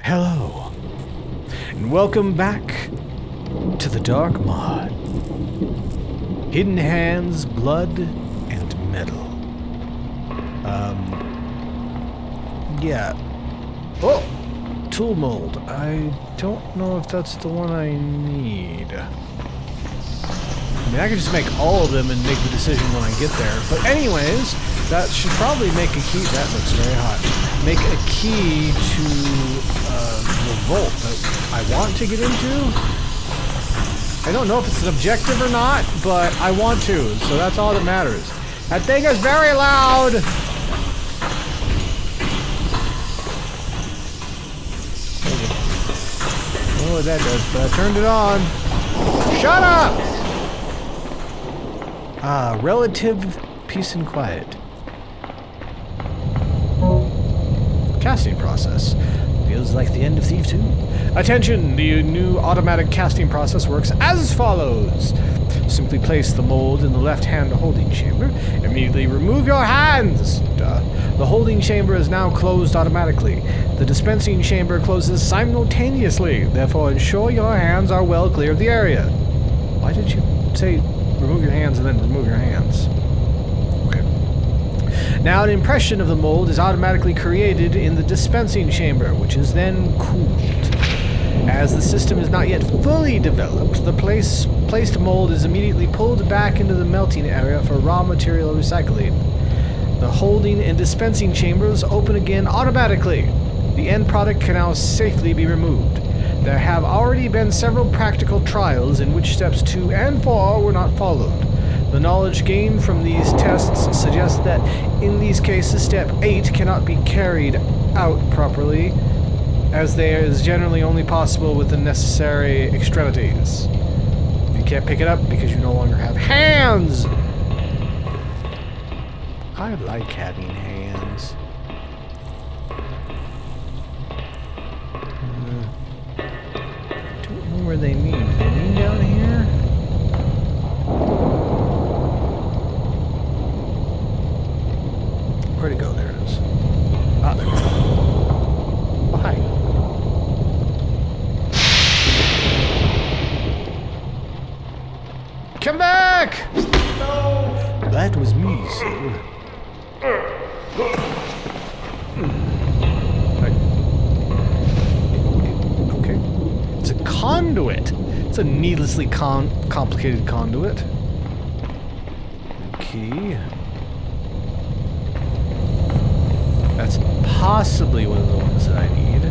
Hello, and welcome back to the Dark Mod. Hidden Hands, Blood, and Metal. Yeah. Oh! Tool mold. I don't know if that's the one I need. I mean, I could just make all of them and make the decision when I get there. But anyways, that should probably make a key. That looks very hot. Make a key to the vault that I want to get into. I don't know if it's an objective or not, but I want to, so that's all that matters. That thing is very loud! I don't know what that does, but I turned it on. Shut up! Relative peace and quiet. Casting process. Feels like the end of Thief 2. Attention! The new automatic casting process works as follows. Simply place the mold in the left-hand holding chamber. Immediately remove your hands! The holding chamber is now closed automatically. The dispensing chamber closes simultaneously. Therefore, ensure your hands are well clear of the area. Why did you say remove your hands and then remove your hands? Okay. Now an impression of the mold is automatically created in the dispensing chamber, which is then cooled. As the system is not yet fully developed, the placed mold is immediately pulled back into the melting area for raw material recycling. The holding and dispensing chambers open again automatically. The end product can now safely be removed. There have already been several practical trials in which steps 2 and 4 were not followed. The knowledge gained from these tests suggests that in these cases step 8 cannot be carried out properly, as there is generally only possible with the necessary extremities. You can't pick it up because you no longer have hands! I like having hands. Don't know where they mean. Do they mean down here? Where'd it go? There it is. Ah, there it is. Oh, hi. Come back! No! That was me, sir. Okay. It's a conduit. It's a needlessly complicated conduit. Key. That's possibly one of the ones that I need.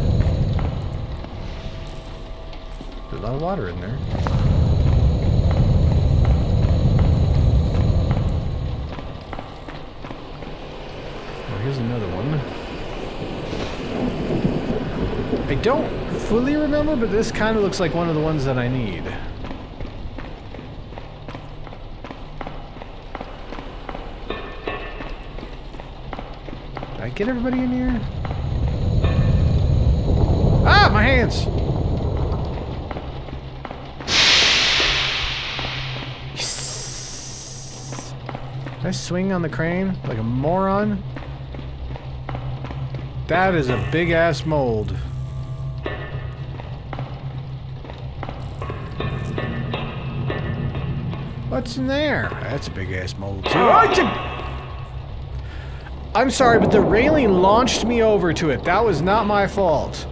There's a lot of water in there. Here's another one. I don't fully remember, but this kind of looks like one of the ones that I need. Did I get everybody in here? Ah, my hands! Yes. Did I swing on the crane like a moron? That is a big-ass mold. What's in there? That's a big-ass mold, too. I'm sorry, but the railing launched me over to it. That was not my fault.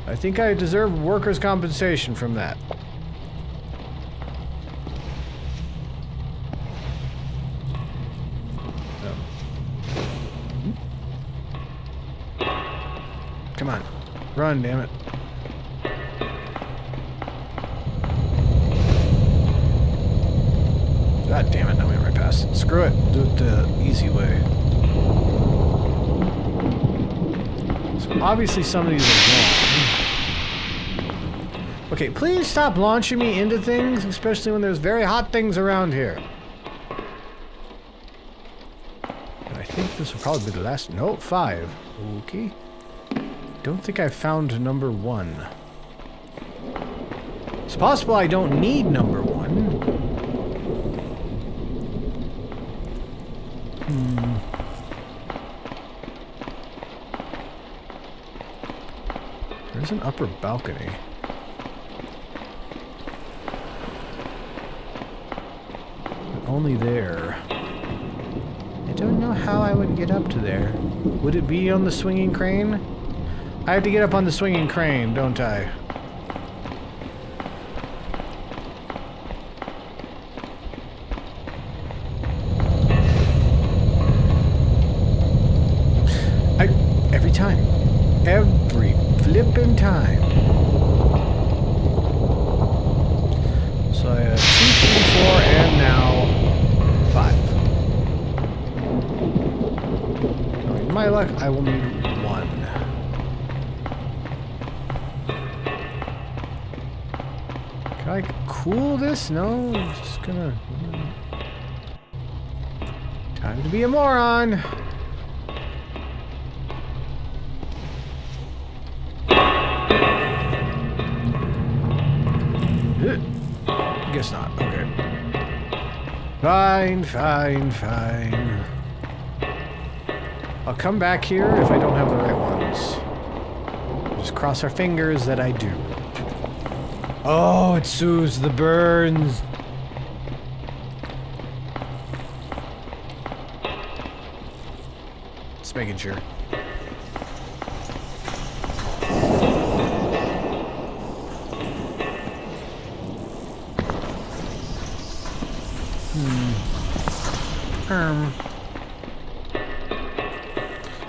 I think I deserve workers' compensation from that. Come on. Run, damn it. God damn it, now we went right past it. Screw it. We'll do it the easy way. So obviously some of these are wrong. Okay, please stop launching me into things, especially when there's very hot things around here. And I think this will probably be the last. No, 5. Okay. Don't think I found number 1. It's possible I don't need number 1. There's an upper balcony. But only there. I don't know how I would get up to there. Would it be on the swinging crane? I have to get up on the swinging crane, don't I? Every time. Every flippin' time. So I have 2, 3, 4, and now 5. In my luck, I will need 1. Can I cool this? No, I'm just gonna... Time to be a moron. Guess not. Okay. Fine, fine, fine. I'll come back here if I don't have the right ones. Just cross our fingers that I do. Oh, it soothes the burns. Just making sure.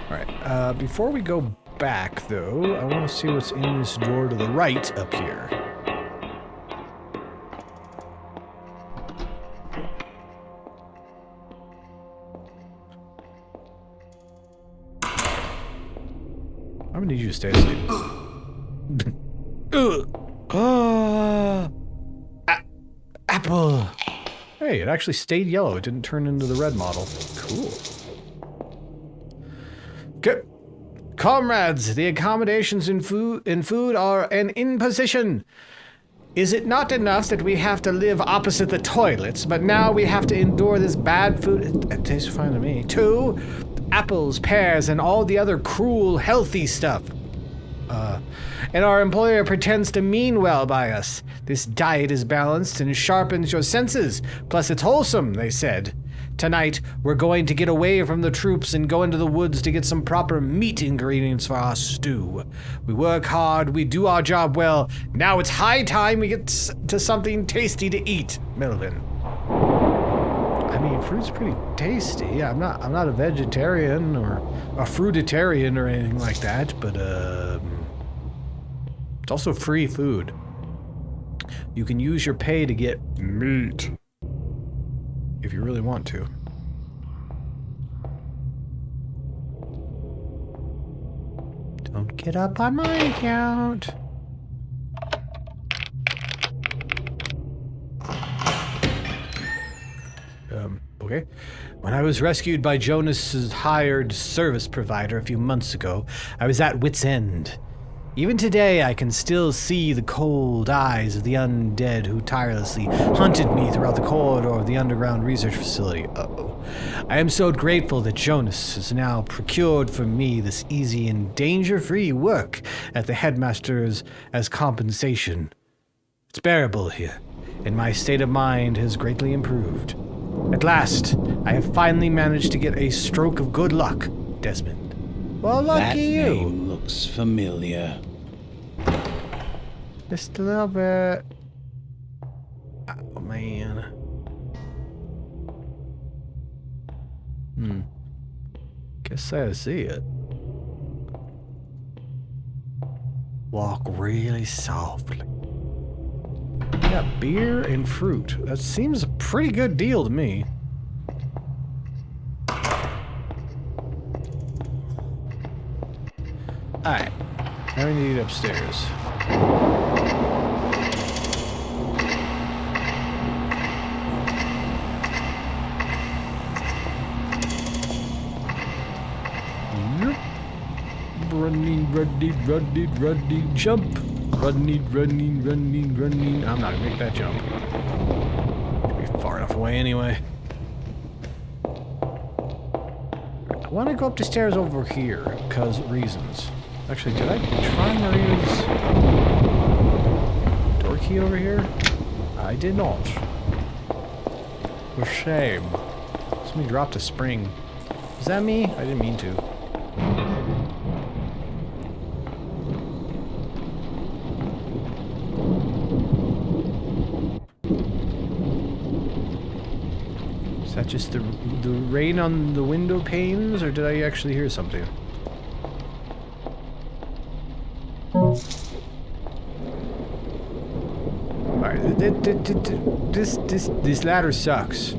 Alright, before we go back, though, I want to see what's in this drawer to the right up here. I'm gonna need you to stay asleep. Apple! Hey, it actually stayed yellow. It didn't turn into the red model. Cool. Okay. Comrades, the accommodations in food are an imposition. Is it not enough that we have to live opposite the toilets, but now we have to endure this bad food? It tastes fine to me. 2, apples, pears, and all the other cruel, healthy stuff. And our employer pretends to mean well by us. This diet is balanced and sharpens your senses. Plus it's wholesome, they said. Tonight, we're going to get away from the troops and go into the woods to get some proper meat ingredients for our stew. We work hard, we do our job well. Now it's high time we get to something tasty to eat, Melvin. I mean, fruit's pretty tasty. I'm not a vegetarian or a fruitarian or anything like that, but it's also free food. You can use your pay to get meat. If you really want to. Don't get up on my account. Okay. When I was rescued by Jonus's hired service provider a few months ago, I was at wit's end. Even today, I can still see the cold eyes of the undead who tirelessly hunted me throughout the corridor of the underground research facility. Uh-oh. I am so grateful that Jonus has now procured for me this easy and danger-free work at the headmaster's as compensation. It's bearable here, and my state of mind has greatly improved. At last, I have finally managed to get a stroke of good luck, Desmond. Well, lucky you. That name looks familiar. Just a little bit. Oh, man. Guess I see it. Walk really softly. Yeah, beer and fruit. That seems a pretty good deal to me. Alright. Now we need upstairs. Running, jump. Running. I'm not gonna make that jump. Should be far enough away anyway. I want to go up the stairs over here, because reasons. Actually, did I try Maria's door key over here? I did not. For shame. Somebody dropped a spring. Is that me? I didn't mean to. Is that just the rain on the window panes, or did I actually hear something? Alright, this ladder sucks.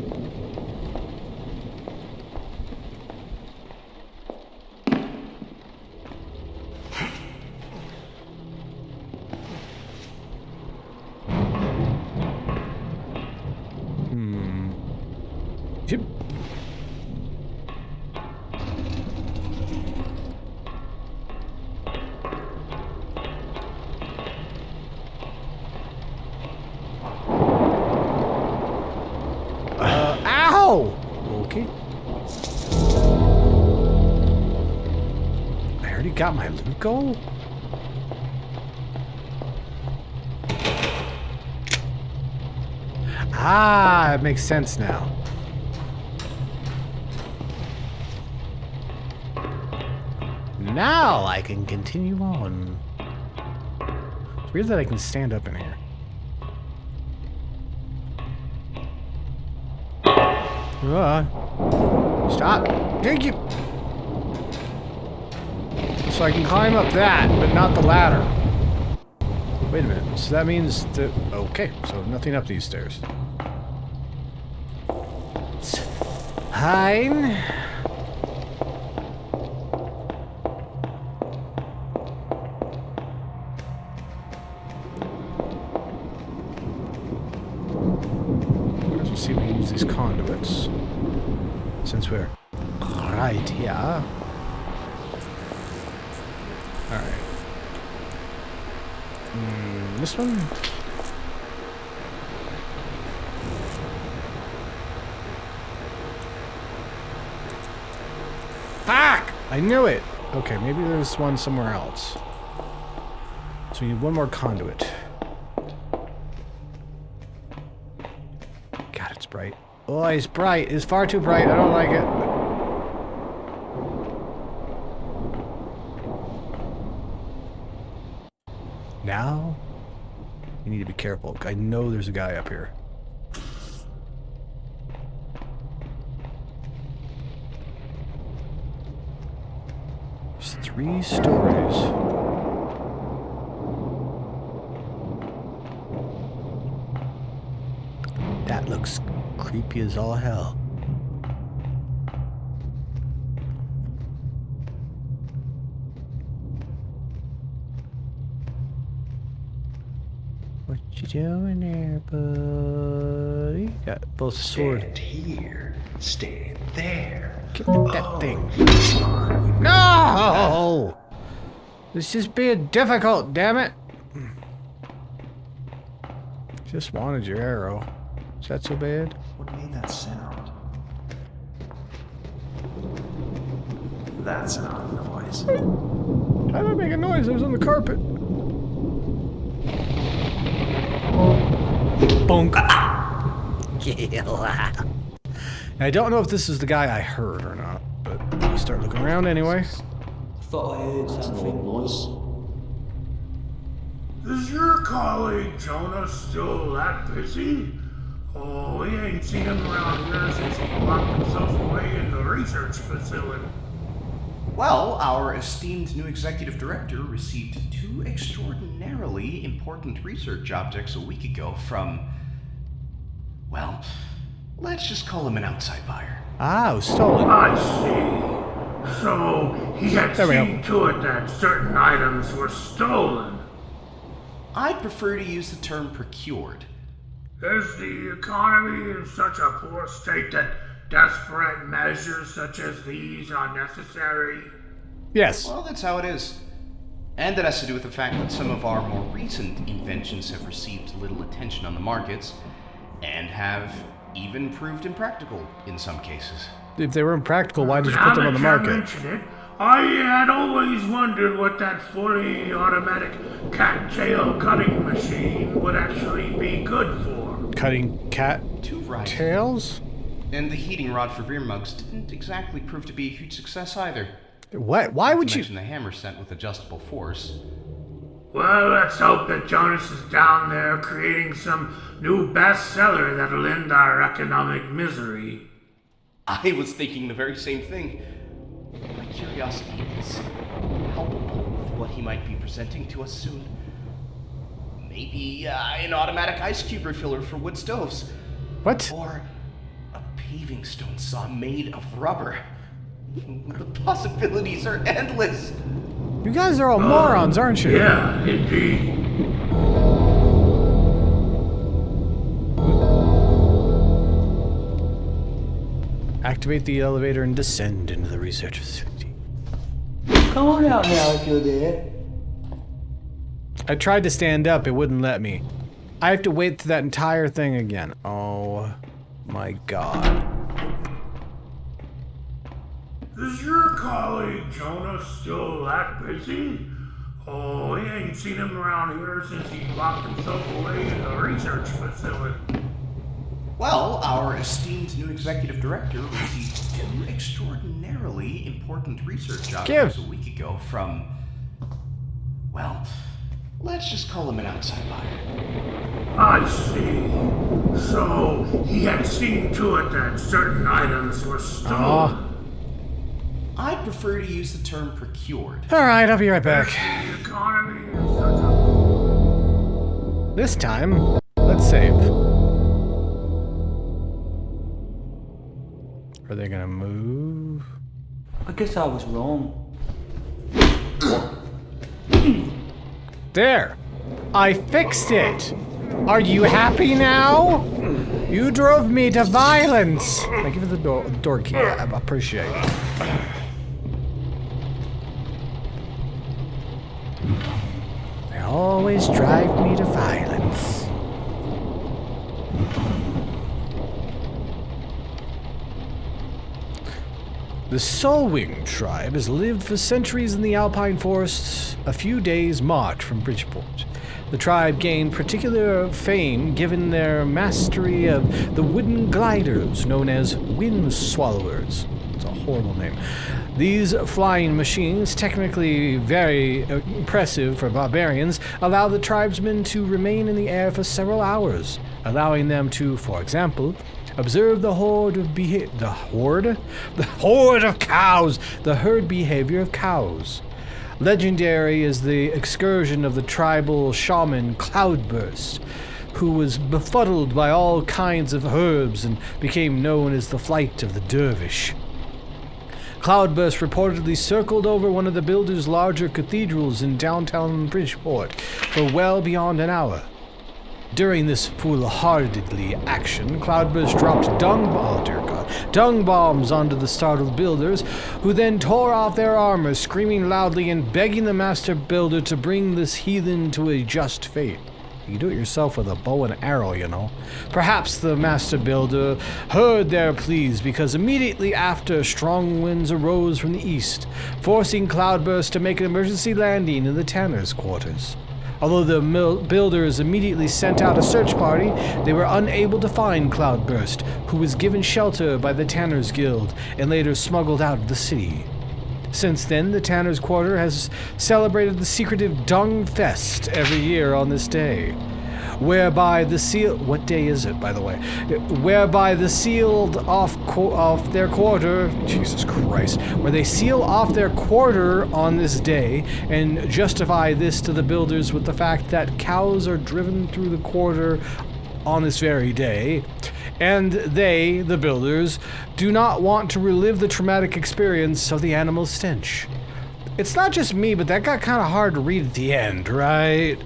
Yep. Ow! Okay. I already got my loot goal? Ah, it makes sense now. Now I can continue on. It's weird that I can stand up in here. Stop. Thank you. So I can climb up that, but not the ladder. Wait a minute. So that means that... Okay, so nothing up these stairs. It's fine. Let's see if we can use these conduits. Since we're right here. Alright. This one? Fuck! I knew it! Okay, maybe there's one somewhere else. So we need one more conduit. God, it's bright. Oh, it's bright. It's far too bright. I don't like it. Now, you need to be careful. I know there's a guy up here. There's 3 stories. That looks creepy as all hell. What you doing there, buddy? Got both swords. Stand here. Stand there. Get that thing. No! This is being difficult, damn it. Just wanted your arrow. Is that so bad? What made that sound? That's not a noise. How did I make a noise? It was on the carpet. Bonk. I don't know if this is the guy I heard or not, but I'll start looking around anyway. Thought I heard something noise. Is your colleague Jonus still that busy? Oh, we ain't seen him around here since he locked himself away in the research facility. Well, our esteemed new executive director received 2 extraordinarily important research objects a week ago from, well, let's just call him an outside buyer. Ah, it was stolen. I see. So, he had seen to it that certain items were stolen. I'd prefer to use the term procured. Is the economy in such a poor state that desperate measures such as these are necessary? Yes. Well, that's how it is. And that has to do with the fact that some of our more recent inventions have received little attention on the markets, and have even proved impractical in some cases. If they were impractical, why did you put them on the Now that market? you mention it, I had always wondered what that fully automatic cattail cutting machine would actually be good for. Cutting cat Too right. tails? And the heating rod for beer mugs didn't exactly prove to be a huge success either. What? Why would Not to you? mention the hammer set with adjustable force. Well, let's hope that Jonus is down there creating some new bestseller that'll end our economic misery. I was thinking the very same thing. My curiosity is palpable with what he might be presenting to us soon. Maybe an automatic ice cube refiller for wood stoves. What? Or a paving stone saw made of rubber. The possibilities are endless. You guys are all morons, aren't you? Yeah, indeed. Activate the elevator and descend into the research facility. Come on out now if you're there. I tried to stand up, it wouldn't let me. I have to wait through that entire thing again. Oh my god. Is your colleague Jonus still that busy? Oh, he ain't seen him around here since he locked himself away in the research facility. Well, our esteemed new executive director received 2 extraordinarily important research objects a week ago from, well, let's just call him an outside buyer. I see. So, he had seen to it that certain items were stolen. I'd prefer to use the term procured. Alright, I'll be right back. The economy is such a... This time, let's save. Are they gonna move? I guess I was wrong. There! I fixed it! Are you happy now? You drove me to violence! I give it the door key. I appreciate it. They always drive me to violence. The Solwing tribe has lived for centuries in the alpine forests, a few days' march from Bridgeport. The tribe gained particular fame given their mastery of the wooden gliders known as wind swallowers. It's a horrible name. These flying machines, technically very impressive for barbarians, allow the tribesmen to remain in the air for several hours, allowing them to, for example, observe the herd behavior of cows. Legendary is the excursion of the tribal shaman Cloudburst, who was befuddled by all kinds of herbs and became known as the Flight of the Dervish. Cloudburst reportedly circled over one of the builder's larger cathedrals in downtown Bridgeport for well beyond an hour. During this foolhardily action, Cloudburst dropped dung bombs onto the startled builders, who then tore off their armor, screaming loudly and begging the master builder to bring this heathen to a just fate. You do it yourself with a bow and arrow, you know. Perhaps the master builder heard their pleas, because immediately after, strong winds arose from the east, forcing Cloudburst to make an emergency landing in the tanner's quarters. Although the builders immediately sent out a search party, they were unable to find Cloudburst, who was given shelter by the Tanners Guild and later smuggled out of the city. Since then, the Tanners Quarter has celebrated the secretive Dung Fest every year on this day, whereby the what day is it, by the way? Whereby the sealed off their quarter, Jesus Christ, where they seal off their quarter on this day and justify this to the builders with the fact that cows are driven through the quarter on this very day, and they, the builders, do not want to relive the traumatic experience of the animal stench. It's not just me, but that got kind of hard to read at the end, right?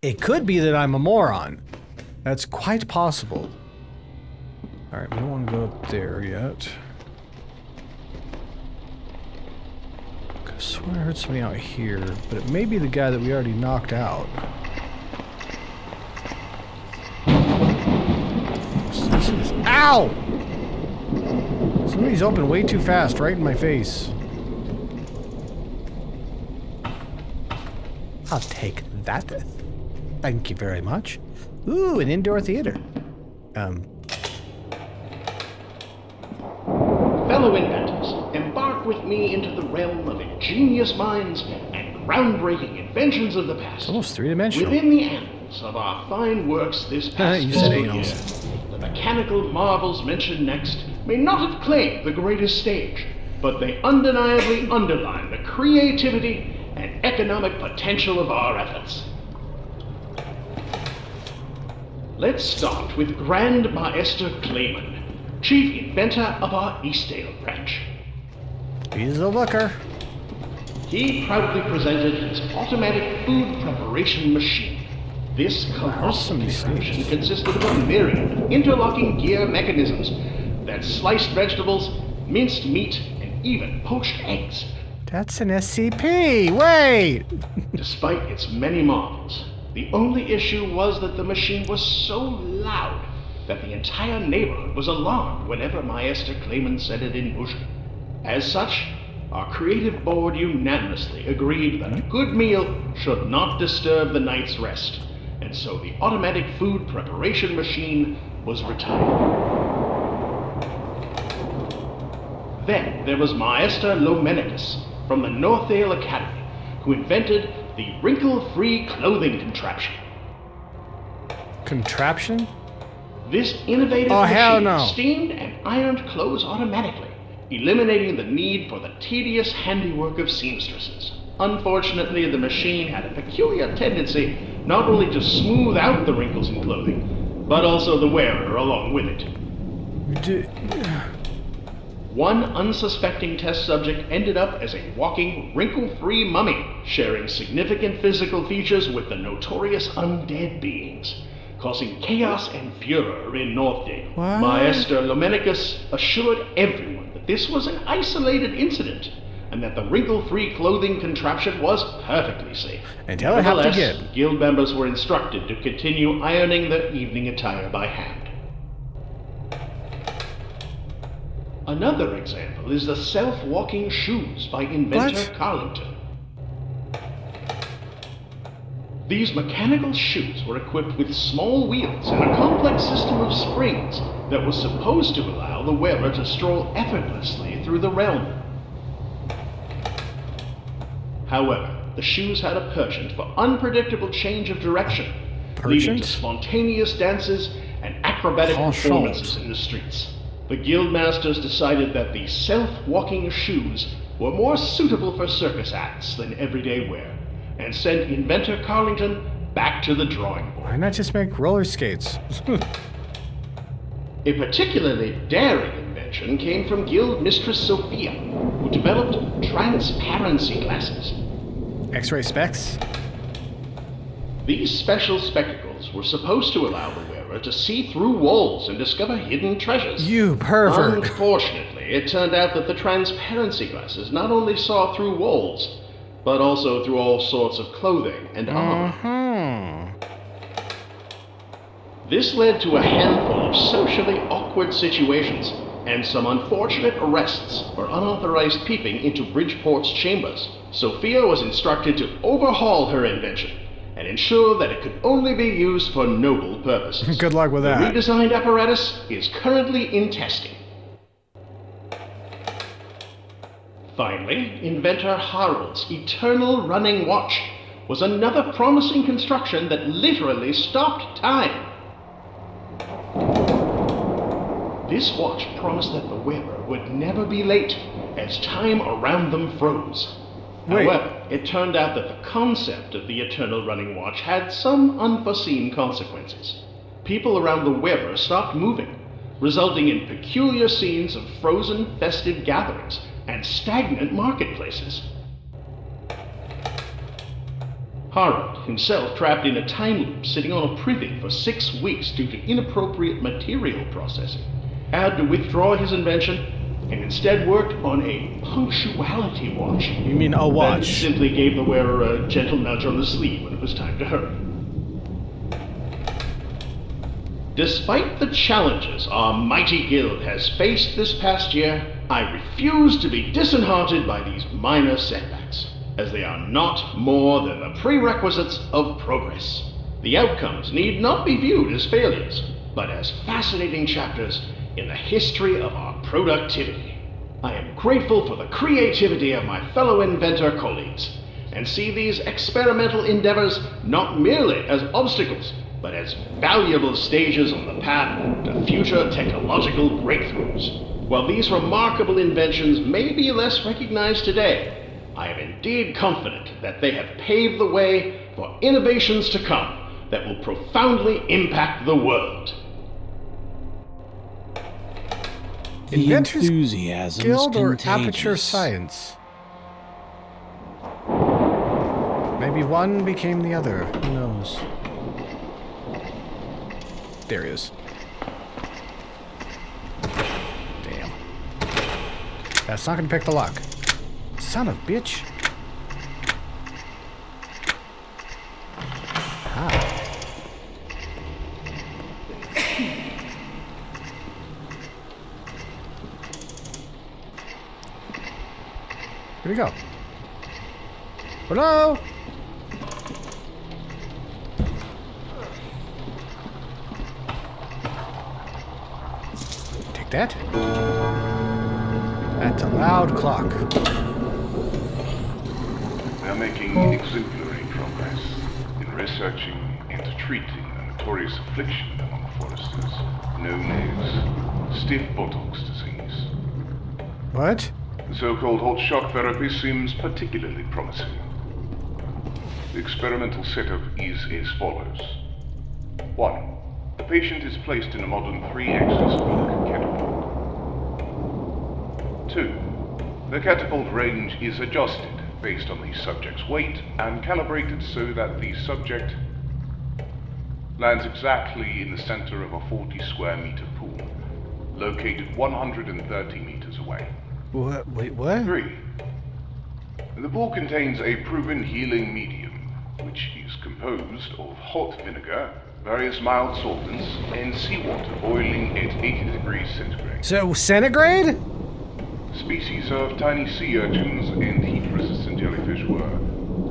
It could be that I'm a moron. That's quite possible. Alright, we don't want to go up there yet. I swear I heard somebody out here, but it may be the guy that we already knocked out. Ow! Some of these open way too fast, right in my face. I'll take that. Thank you very much. Ooh, an indoor theater. Fellow inventors, embark with me into the realm of ingenious minds and groundbreaking inventions of the past. Almost three-dimensional. Within the annals of our fine works this past You said fiscal year, annals. the mechanical marvels mentioned next may not have claimed the greatest stage, but they undeniably underline the creativity and economic potential of our efforts. Let's start with Grand Maester Clayman, chief inventor of our Eastdale branch. He's a looker. He proudly presented his automatic food preparation machine. This colossal contraption consisted of a myriad of interlocking gear mechanisms that sliced vegetables, minced meat, and even poached eggs. That's an SCP. Wait. Despite its many marvels, the only issue was that the machine was so loud that the entire neighborhood was alarmed whenever Maester Clayman set it in motion. As such, our creative board unanimously agreed that a good meal should not disturb the night's rest, and so the automatic food preparation machine was retired. Then there was Maester Lomenicus from the Northale Academy, who invented the wrinkle-free clothing contraption. Contraption? This innovative hell machine no. steamed and ironed clothes automatically, eliminating the need for the tedious handiwork of seamstresses. Unfortunately, the machine had a peculiar tendency not only to smooth out the wrinkles in clothing, but also the wearer along with it. One unsuspecting test subject ended up as a walking, wrinkle-free mummy, sharing significant physical features with the notorious undead beings, causing chaos and furor in Northdale. What? Maester Lomenicus assured everyone that this was an isolated incident, and that the wrinkle-free clothing contraption was perfectly safe. Until it happened Nevertheless, again. guild members were instructed to continue ironing their evening attire by hand. Another example is the self-walking shoes by inventor What? Carlington. These mechanical shoes were equipped with small wheels and a complex system of springs that was supposed to allow the wearer to stroll effortlessly through the realm. However, the shoes had a penchant for unpredictable change of direction, leading to spontaneous dances and acrobatic performances in the streets. The guildmasters decided that the self-walking shoes were more suitable for circus acts than everyday wear, and sent inventor Carlington back to the drawing board. Why not just make roller skates? A particularly daring invention came from Guild Mistress Sophia, who developed transparency glasses. X-ray specs? These special spectacles were supposed to allow the wearer to see through walls and discover hidden treasures. You pervert. Unfortunately, it turned out that the transparency glasses not only saw through walls, but also through all sorts of clothing and armor. This led to a handful of socially awkward situations, and some unfortunate arrests for unauthorized peeping into Bridgeport's chambers. Sophia was instructed to overhaul her invention and ensure that it could only be used for noble purposes. Good luck with that. The redesigned apparatus is currently in testing. Finally, inventor Harold's eternal running watch was another promising construction that literally stopped time. This watch promised that the wearer would never be late, as time around them froze. Wait. However, it turned out that the concept of the eternal running watch had some unforeseen consequences. People around the wearer stopped moving, resulting in peculiar scenes of frozen festive gatherings and stagnant marketplaces. Harold, himself trapped in a time loop sitting on a privy for 6 weeks due to inappropriate material processing, had to withdraw his invention and instead worked on a punctuality watch. You mean a watch? That simply gave the wearer a gentle nudge on the sleeve when it was time to hurry. Despite the challenges our mighty guild has faced this past year, I refuse to be disheartened by these minor setbacks, as they are not more than the prerequisites of progress. The outcomes need not be viewed as failures, but as fascinating chapters in the history of our productivity. I am grateful for the creativity of my fellow inventor colleagues, and see these experimental endeavors not merely as obstacles, but as valuable stages on the path to future technological breakthroughs. While these remarkable inventions may be less recognized today, I am indeed confident that they have paved the way for innovations to come that will profoundly impact the world. The Inventors enthusiasm Guild or contagious. Aperture Science? Maybe one became the other. Who knows? There he is. Damn. That's not gonna pick the lock. Son of a bitch. Ah. Where'd he go? Hello? Take that. That's a loud clock. We are making exemplary progress in researching and treating a notorious affliction among foresters known as stiff buttocks disease. What? The so-called hot shock therapy seems particularly promising. The experimental setup is as follows. 1. The patient is placed in a modern 3-axis Book catapult. 2. The catapult range is adjusted based on the subject's weight and calibrated so that the subject lands exactly in the center of a 40 square meter pool, located 130 meters away. What? Wait, what? 3. The pool contains a proven healing medium, which is composed of hot vinegar, various mild solvents, and seawater boiling at 80 degrees centigrade. So, centigrade? Species of tiny sea urchins and heat-resistant jellyfish were,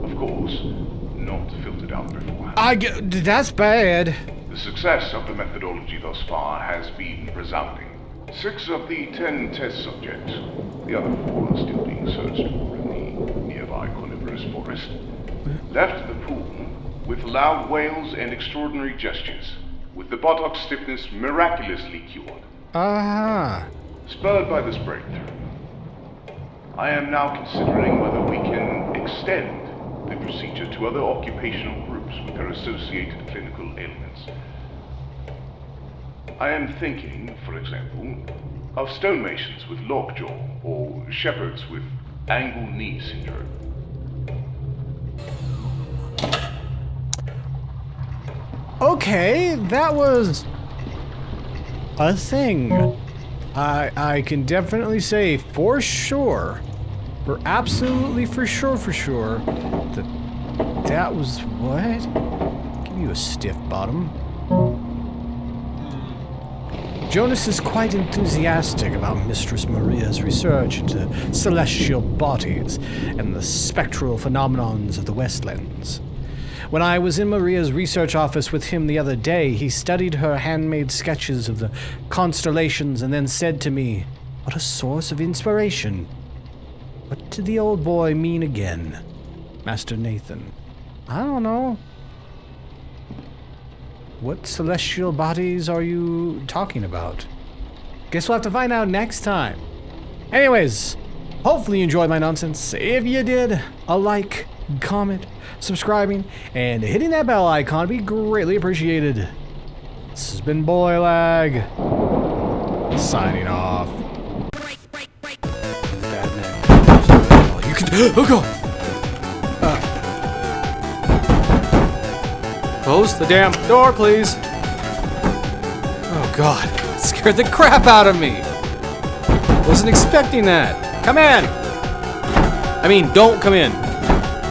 of course, not filtered out beforehand. That's bad. The success of the methodology thus far has been resounding. 6 of the 10 test subjects, the other 4 are still being searched for in the nearby coniferous forest, left the pool with loud wails and extraordinary gestures, with the buttock stiffness miraculously cured. Uh-huh. Spurred by this breakthrough, I am now considering whether we can extend the procedure to other occupational groups with their associated clinical ailments. I am thinking, for example, of stonemasons with lockjaw or shepherds with angle knee syndrome. Okay, that was a thing. I can definitely say for sure, for absolutely for sure, that was what? Give you a stiff bottom. Jonus is quite enthusiastic about Mistress Maria's research into celestial bodies and the spectral phenomenons of the Westlands. When I was in Maria's research office with him the other day, he studied her handmade sketches of the constellations and then said to me, "What a source of inspiration." What did the old boy mean again, Master Nathan? I don't know. What celestial bodies are you talking about? Guess we'll have to find out next time. Anyways, hopefully you enjoyed my nonsense. If you did, a like, comment, subscribing, and hitting that bell icon would be greatly appreciated. This has been Boylag, signing off. Bad name. You can. Oh god! Close the damn door, please. Oh god, it scared the crap out of me. Wasn't expecting that. Come in. I mean, don't come in.